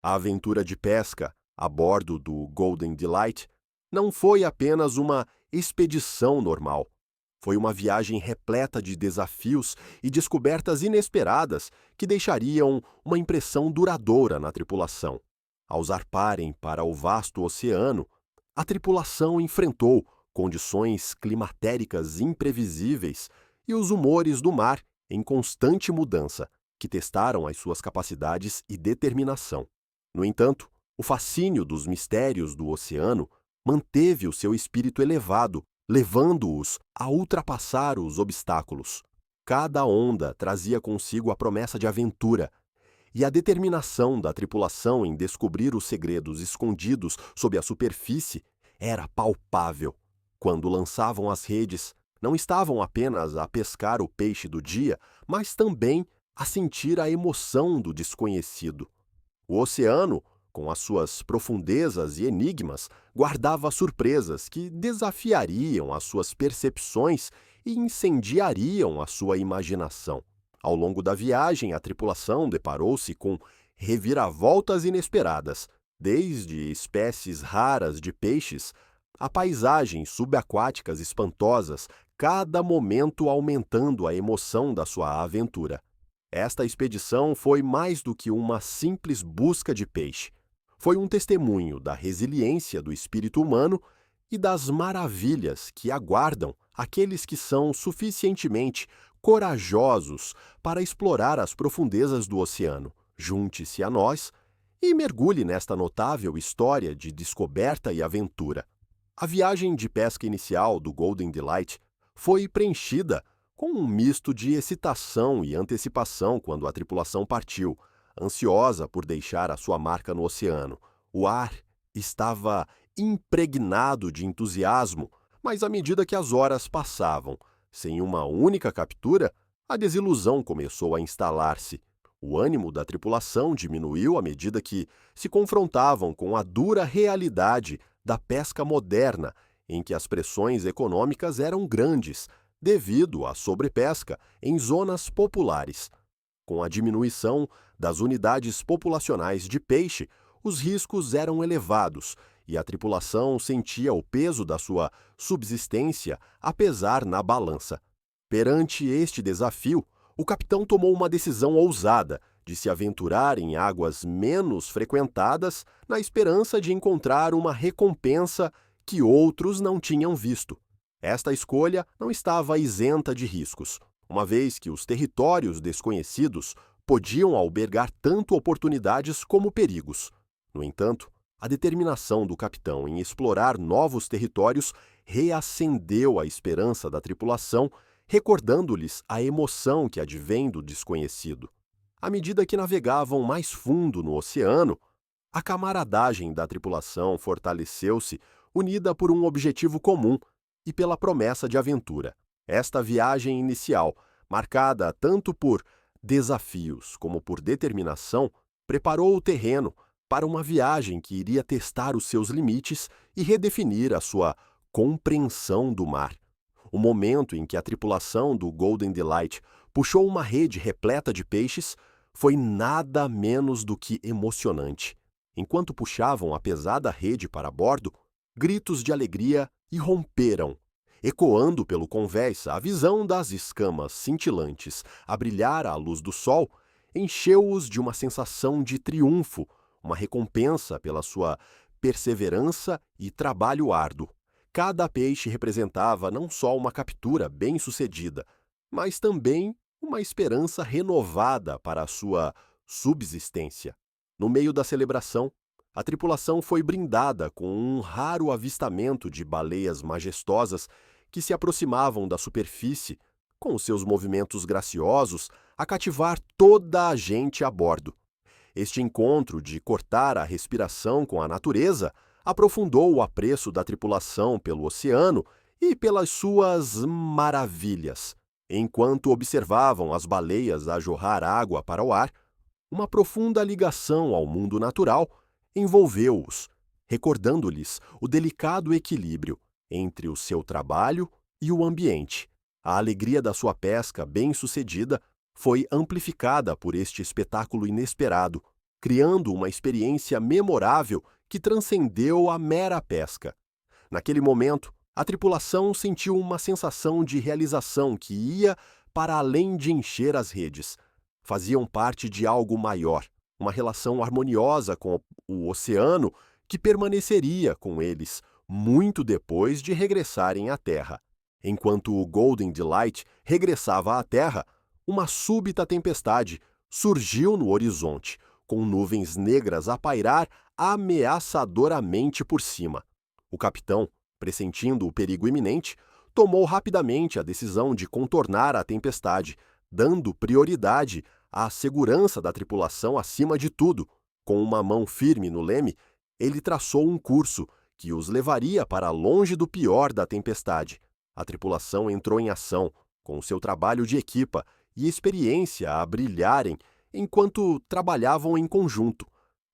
A aventura de pesca a bordo do Golden Delight não foi apenas uma expedição normal. Foi uma viagem repleta de desafios e descobertas inesperadas que deixariam uma impressão duradoura na tripulação. Ao zarparem para o vasto oceano, a tripulação enfrentou condições climatéricas imprevisíveis e os humores do mar em constante mudança, que testaram as suas capacidades e determinação. No entanto, o fascínio dos mistérios do oceano manteve o seu espírito elevado, levando-os a ultrapassar os obstáculos. Cada onda trazia consigo a promessa de aventura, e a determinação da tripulação em descobrir os segredos escondidos sob a superfície era palpável. Quando lançavam as redes, não estavam apenas a pescar o peixe do dia, mas também a sentir a emoção do desconhecido. O oceano, com as suas profundezas e enigmas, guardava surpresas que desafiariam as suas percepções e incendiariam a sua imaginação. Ao longo da viagem, a tripulação deparou-se com reviravoltas inesperadas, desde espécies raras de peixes a paisagens subaquáticas espantosas, cada momento aumentando a emoção da sua aventura. Esta expedição foi mais do que uma simples busca de peixe. Foi um testemunho da resiliência do espírito humano e das maravilhas que aguardam aqueles que são suficientemente corajosos para explorar as profundezas do oceano. Junte-se a nós e mergulhe nesta notável história de descoberta e aventura. A viagem de pesca inicial do Golden Delight foi preenchida com um misto de excitação e antecipação quando a tripulação partiu, ansiosa por deixar a sua marca no oceano. O ar estava impregnado de entusiasmo, mas à medida que as horas passavam, sem uma única captura, a desilusão começou a instalar-se. O ânimo da tripulação diminuiu à medida que se confrontavam com a dura realidade da pesca moderna, em que as pressões econômicas eram grandes, devido à sobrepesca em zonas populares. Com a diminuição das unidades populacionais de peixe, os riscos eram elevados e a tripulação sentia o peso da sua subsistência a pesar na balança. Perante este desafio, o capitão tomou uma decisão ousada de se aventurar em águas menos frequentadas na esperança de encontrar uma recompensa que outros não tinham visto. Esta escolha não estava isenta de riscos, uma vez que os territórios desconhecidos podiam albergar tanto oportunidades como perigos. No entanto, a determinação do capitão em explorar novos territórios reacendeu a esperança da tripulação, recordando-lhes a emoção que advém do desconhecido. À medida que navegavam mais fundo no oceano, a camaradagem da tripulação fortaleceu-se, unida por um objetivo comum e pela promessa de aventura. Esta viagem inicial, marcada tanto por desafios como por determinação, preparou o terreno para uma viagem que iria testar os seus limites e redefinir a sua compreensão do mar. O momento em que a tripulação do Golden Delight puxou uma rede repleta de peixes foi nada menos do que emocionante. Enquanto puxavam a pesada rede para bordo, gritos de alegria irromperam, ecoando pelo convés a visão das escamas cintilantes a brilhar à luz do sol, encheu-os de uma sensação de triunfo, uma recompensa pela sua perseverança e trabalho árduo. Cada peixe representava não só uma captura bem-sucedida, mas também uma esperança renovada para a sua subsistência. No meio da celebração, a tripulação foi brindada com um raro avistamento de baleias majestosas que se aproximavam da superfície, com seus movimentos graciosos, a cativar toda a gente a bordo. Este encontro de cortar a respiração com a natureza aprofundou o apreço da tripulação pelo oceano e pelas suas maravilhas. Enquanto observavam as baleias a jorrar água para o ar, uma profunda ligação ao mundo natural envolveu-os, recordando-lhes o delicado equilíbrio entre o seu trabalho e o ambiente. A alegria da sua pesca bem-sucedida foi amplificada por este espetáculo inesperado. criando uma experiência memorável que transcendeu a mera pesca. Naquele momento, a tripulação sentiu uma sensação de realização que ia para além de encher as redes. Faziam parte de algo maior, uma relação harmoniosa com o oceano que permaneceria com eles muito depois de regressarem à Terra. Enquanto o Golden Delight regressava à Terra, uma súbita tempestade surgiu no horizonte, com nuvens negras a pairar ameaçadoramente por cima. O capitão, pressentindo o perigo iminente, tomou rapidamente a decisão de contornar a tempestade, dando prioridade à segurança da tripulação acima de tudo. Com uma mão firme no leme, ele traçou um curso que os levaria para longe do pior da tempestade. A tripulação entrou em ação, com seu trabalho de equipa e experiência a brilharem enquanto trabalhavam em conjunto,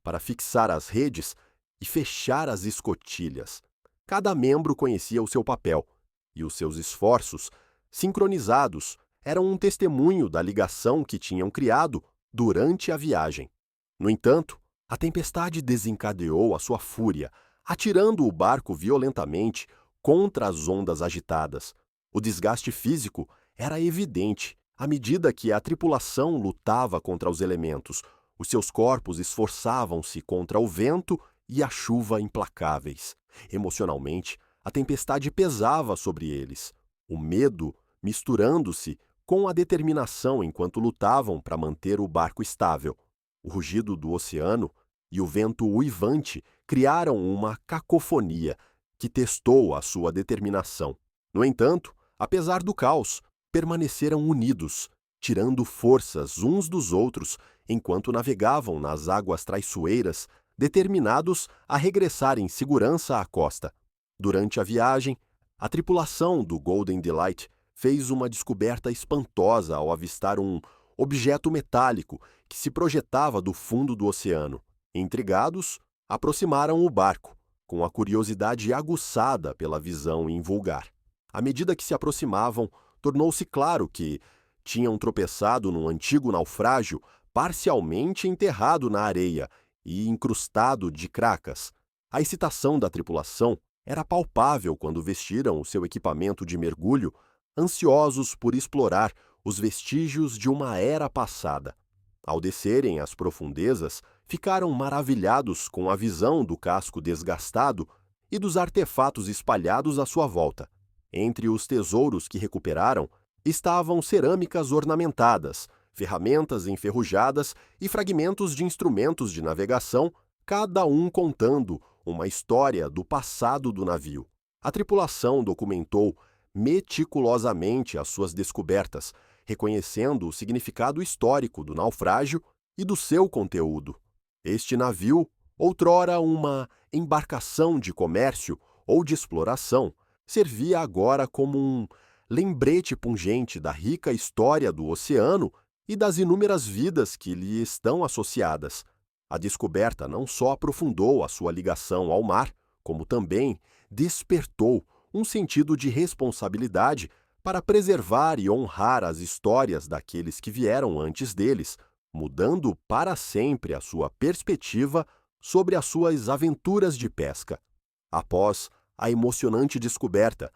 para fixar as redes e fechar as escotilhas. Cada membro conhecia o seu papel, e os seus esforços, sincronizados, eram um testemunho da ligação que tinham criado durante a viagem. No entanto, a tempestade desencadeou a sua fúria, atirando o barco violentamente contra as ondas agitadas. O desgaste físico era evidente à medida que a tripulação lutava contra os elementos. Os seus corpos esforçavam-se contra o vento e a chuva implacáveis. Emocionalmente, a tempestade pesava sobre eles, o medo misturando-se com a determinação enquanto lutavam para manter o barco estável. O rugido do oceano e o vento uivante criaram uma cacofonia que testou a sua determinação. No entanto, apesar do caos, permaneceram unidos, tirando forças uns dos outros enquanto navegavam nas águas traiçoeiras, determinados a regressar em segurança à costa. Durante a viagem, a tripulação do Golden Delight fez uma descoberta espantosa ao avistar um objeto metálico que se projetava do fundo do oceano. Intrigados, aproximaram o barco, com a curiosidade aguçada pela visão invulgar. À medida que se aproximavam, tornou-se claro que tinham tropeçado num antigo naufrágio parcialmente enterrado na areia e incrustado de cracas. A excitação da tripulação era palpável quando vestiram o seu equipamento de mergulho, ansiosos por explorar os vestígios de uma era passada. Ao descerem às profundezas, ficaram maravilhados com a visão do casco desgastado e dos artefatos espalhados à sua volta. Entre os tesouros que recuperaram estavam cerâmicas ornamentadas, ferramentas enferrujadas e fragmentos de instrumentos de navegação, cada um contando uma história do passado do navio. A tripulação documentou meticulosamente as suas descobertas, reconhecendo o significado histórico do naufrágio e do seu conteúdo. Este navio, outrora uma embarcação de comércio ou de exploração, servia agora como um lembrete pungente da rica história do oceano e das inúmeras vidas que lhe estão associadas. A descoberta não só aprofundou a sua ligação ao mar, como também despertou um sentido de responsabilidade para preservar e honrar as histórias daqueles que vieram antes deles, mudando para sempre a sua perspectiva sobre as suas aventuras de pesca. Após a emocionante descoberta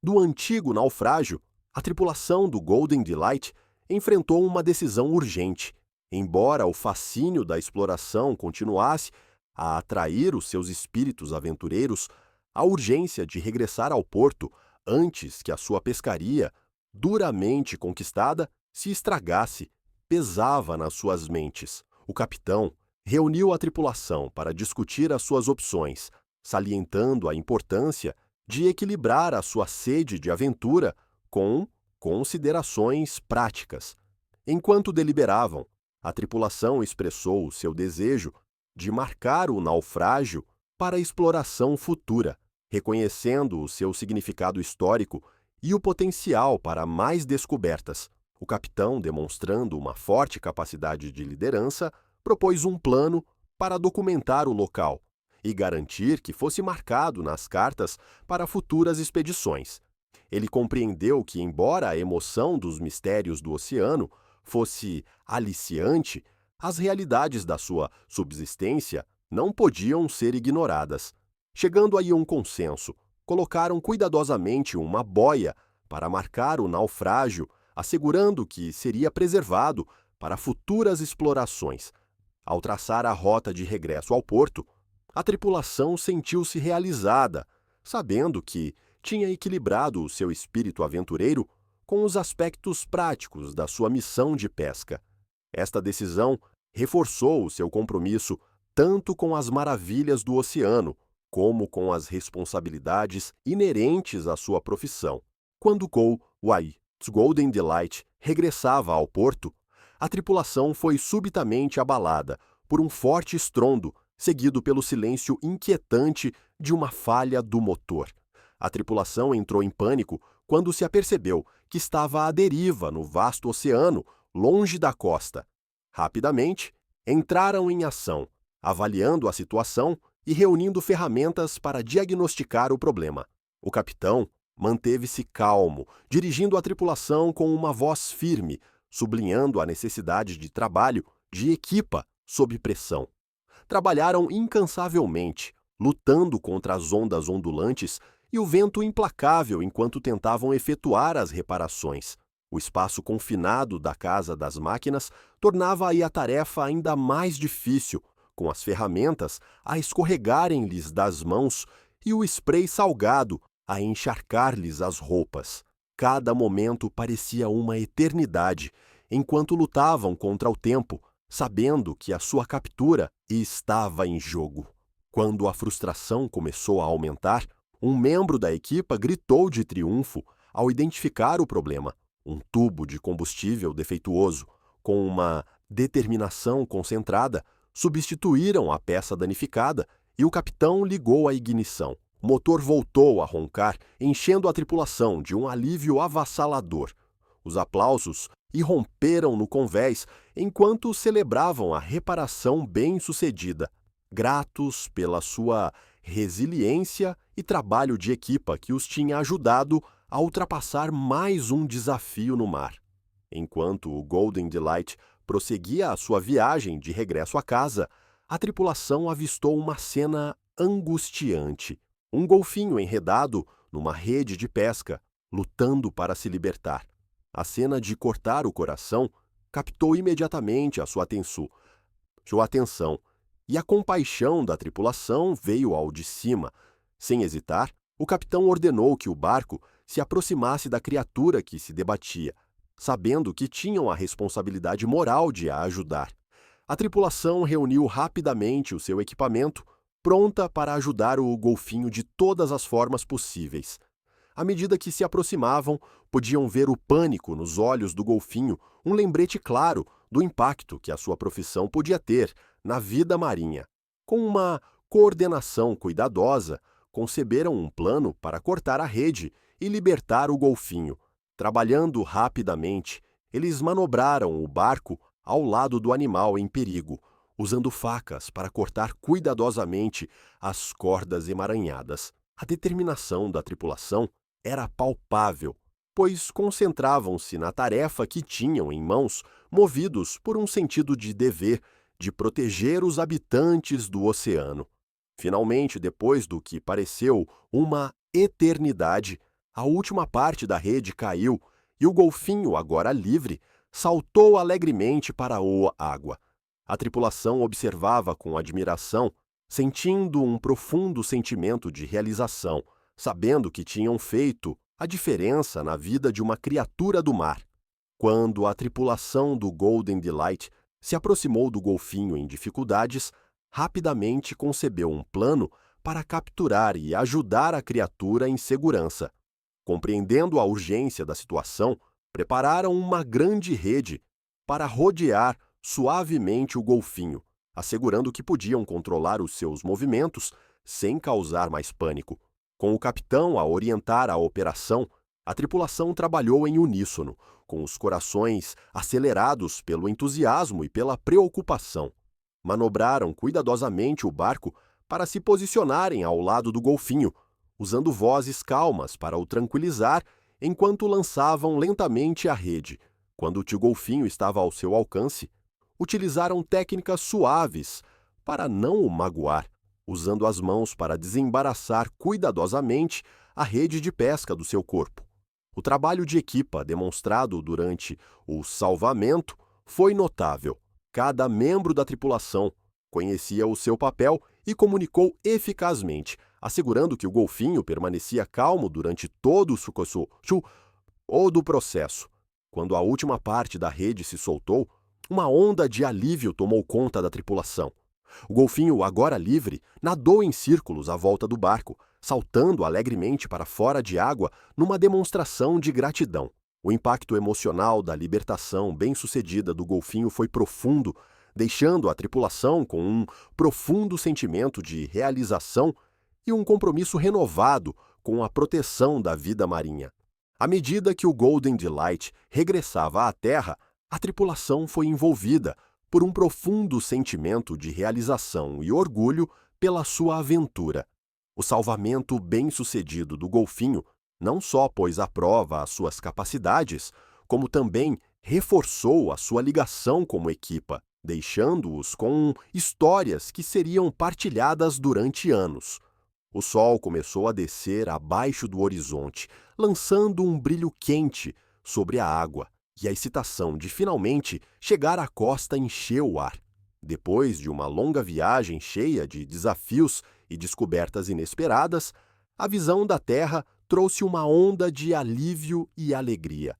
do antigo naufrágio, a tripulação do Golden Delight enfrentou uma decisão urgente. Embora o fascínio da exploração continuasse a atrair os seus espíritos aventureiros, a urgência de regressar ao porto antes que a sua pescaria, duramente conquistada, se estragasse, pesava nas suas mentes. O capitão reuniu a tripulação para discutir as suas opções, salientando a importância de equilibrar a sua sede de aventura com considerações práticas. Enquanto deliberavam, a tripulação expressou o seu desejo de marcar o naufrágio para a exploração futura, reconhecendo o seu significado histórico e o potencial para mais descobertas. O capitão, demonstrando uma forte capacidade de liderança, propôs um plano para documentar o local e garantir que fosse marcado nas cartas para futuras expedições. Ele compreendeu que, embora a emoção dos mistérios do oceano fosse aliciante, As realidades da sua subsistência não podiam ser ignoradas. Chegando aí a um consenso, colocaram cuidadosamente uma boia para marcar o naufrágio, assegurando que seria preservado para futuras explorações. Ao traçar a rota de regresso ao porto, a tripulação sentiu-se realizada, sabendo que tinha equilibrado o seu espírito aventureiro com os aspectos práticos da sua missão de pesca. Esta decisão reforçou o seu compromisso tanto com as maravilhas do oceano, como com as responsabilidades inerentes à sua profissão. Quando Cole White's Golden Delight regressava ao porto, a tripulação foi subitamente abalada por um forte estrondo, seguido pelo silêncio inquietante de uma falha do motor. A tripulação entrou em pânico quando se apercebeu que estava à deriva no vasto oceano, longe da costa. Rapidamente, entraram em ação, avaliando a situação e reunindo ferramentas para diagnosticar o problema. O capitão manteve-se calmo, dirigindo a tripulação com uma voz firme, sublinhando a necessidade de trabalho de equipa sob pressão. Trabalharam incansavelmente, lutando contra as ondas ondulantes e o vento implacável enquanto tentavam efetuar as reparações. O espaço confinado da Casa das Máquinas tornava aí a tarefa ainda mais difícil, com as ferramentas a escorregarem-lhes das mãos e o spray salgado a encharcar-lhes as roupas. Cada momento parecia uma eternidade, enquanto lutavam contra o tempo, sabendo que a sua captura estava em jogo. Quando a frustração começou a aumentar, um membro da equipa gritou de triunfo ao identificar o problema. Um tubo de combustível defeituoso, com uma determinação concentrada, substituíram a peça danificada e o capitão ligou a ignição. O motor voltou a roncar, enchendo a tripulação de um alívio avassalador. Os aplausos irromperam no convés enquanto celebravam a reparação bem-sucedida, gratos pela sua resiliência e trabalho de equipa que os tinha ajudado a ultrapassar mais um desafio no mar. Enquanto o Golden Delight prosseguia a sua viagem de regresso à casa, a tripulação avistou uma cena angustiante. Um golfinho enredado numa rede de pesca, lutando para se libertar. A cena de cortar o coração captou imediatamente a sua atenção, e a compaixão da tripulação veio ao de cima. Sem hesitar, o capitão ordenou que o barco se aproximasse da criatura que se debatia, sabendo que tinham a responsabilidade moral de a ajudar. A tripulação reuniu rapidamente o seu equipamento, pronta para ajudar o golfinho de todas as formas possíveis. À medida que se aproximavam, podiam ver o pânico nos olhos do golfinho, um lembrete claro do impacto que a sua profissão podia ter na vida marinha. Com uma coordenação cuidadosa, conceberam um plano para cortar a rede e libertar o golfinho. Trabalhando rapidamente, eles manobraram o barco ao lado do animal em perigo, usando facas para cortar cuidadosamente as cordas emaranhadas. A determinação da tripulação era palpável, pois concentravam-se na tarefa que tinham em mãos, movidos por um sentido de dever de proteger os habitantes do oceano. Finalmente, depois do que pareceu uma eternidade, a última parte da rede caiu e o golfinho, agora livre, saltou alegremente para a água. A tripulação observava com admiração, sentindo um profundo sentimento de realização, sabendo que tinham feito a diferença na vida de uma criatura do mar. Quando a tripulação do Golden Delight se aproximou do golfinho em dificuldades, rapidamente concebeu um plano para capturar e ajudar a criatura em segurança. Compreendendo a urgência da situação, prepararam uma grande rede para rodear suavemente o golfinho, assegurando que podiam controlar os seus movimentos sem causar mais pânico. Com o capitão a orientar a operação, a tripulação trabalhou em uníssono, com os corações acelerados pelo entusiasmo e pela preocupação. Manobraram cuidadosamente o barco para se posicionarem ao lado do golfinho, usando vozes calmas para o tranquilizar enquanto lançavam lentamente a rede. Quando o tio golfinho estava ao seu alcance, utilizaram técnicas suaves para não o magoar, usando as mãos para desembaraçar cuidadosamente a rede de pesca do seu corpo. O trabalho de equipa demonstrado durante o salvamento foi notável. Cada membro da tripulação conhecia o seu papel e comunicou eficazmente, assegurando que o golfinho permanecia calmo durante todo o processo. Quando a última parte da rede se soltou, uma onda de alívio tomou conta da tripulação. O golfinho, agora livre, nadou em círculos à volta do barco, saltando alegremente para fora de água numa demonstração de gratidão. O impacto emocional da libertação bem-sucedida do golfinho foi profundo, deixando a tripulação com um profundo sentimento de realização e um compromisso renovado com a proteção da vida marinha. À medida que o Golden Delight regressava à terra, a tripulação foi envolvida por um profundo sentimento de realização e orgulho pela sua aventura. O salvamento bem-sucedido do golfinho não só pôs à prova as suas capacidades, como também reforçou a sua ligação como equipa, deixando-os com histórias que seriam partilhadas durante anos. O sol começou a descer abaixo do horizonte, lançando um brilho quente sobre a água, e a excitação de finalmente chegar à costa encheu o ar. Depois de uma longa viagem cheia de desafios e descobertas inesperadas, a visão da terra trouxe uma onda de alívio e alegria.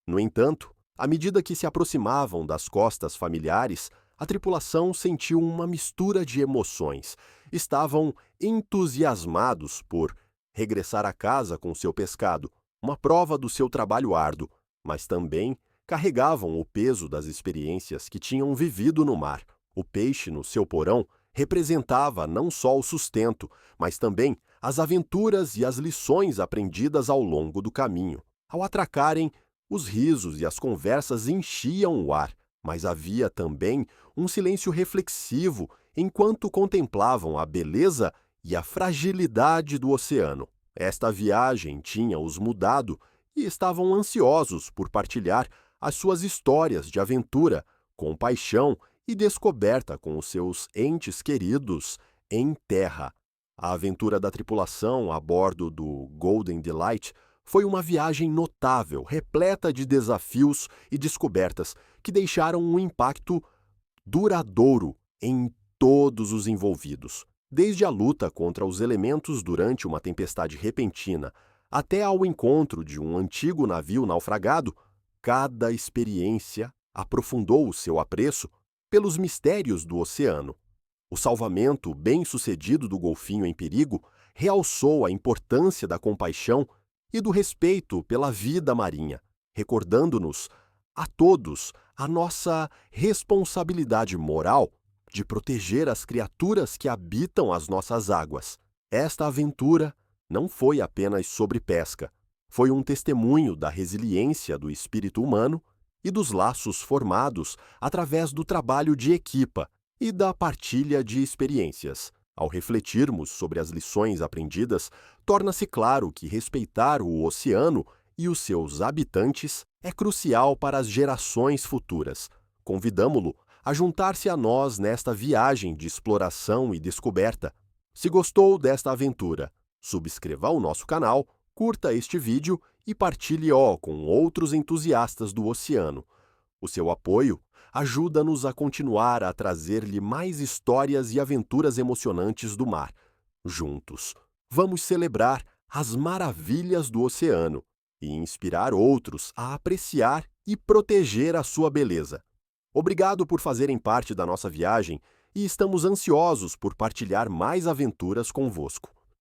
No entanto, à medida que se aproximavam das costas familiares, a tripulação sentiu uma mistura de emoções. Estavam entusiasmados por regressar a casa com seu pescado, uma prova do seu trabalho árduo, mas também carregavam o peso das experiências que tinham vivido no mar. O peixe no seu porão representava não só o sustento, mas também as aventuras e as lições aprendidas ao longo do caminho. Ao atracarem, os risos e as conversas enchiam o ar, mas havia também um silêncio reflexivo enquanto contemplavam a beleza e a fragilidade do oceano. Esta viagem tinha-os mudado e estavam ansiosos por partilhar as suas histórias de aventura, compaixão e descoberta com os seus entes queridos em terra. A aventura da tripulação a bordo do Golden Delight foi uma viagem notável, repleta de desafios e descobertas que deixaram um impacto duradouro em todos os envolvidos. Desde a luta contra os elementos durante uma tempestade repentina até ao encontro de um antigo navio naufragado, cada experiência aprofundou o seu apreço pelos mistérios do oceano. O salvamento bem-sucedido do golfinho em perigo realçou a importância da compaixão e do respeito pela vida marinha, recordando-nos a todos a nossa responsabilidade moral de proteger as criaturas que habitam as nossas águas. Esta aventura não foi apenas sobre pesca, foi um testemunho da resiliência do espírito humano e dos laços formados através do trabalho de equipa e da partilha de experiências. Ao refletirmos sobre as lições aprendidas, torna-se claro que respeitar o oceano e os seus habitantes é crucial para as gerações futuras. Convidamo-lo a juntar-se a nós nesta viagem de exploração e descoberta. Se gostou desta aventura, subscreva o nosso canal, curta este vídeo e partilhe-o com outros entusiastas do oceano. O seu apoio ajuda-nos a continuar a trazer-lhe mais histórias e aventuras emocionantes do mar. Juntos, vamos celebrar as maravilhas do oceano e inspirar outros a apreciar e proteger a sua beleza. Obrigado por fazerem parte da nossa viagem e estamos ansiosos por partilhar mais aventuras convosco.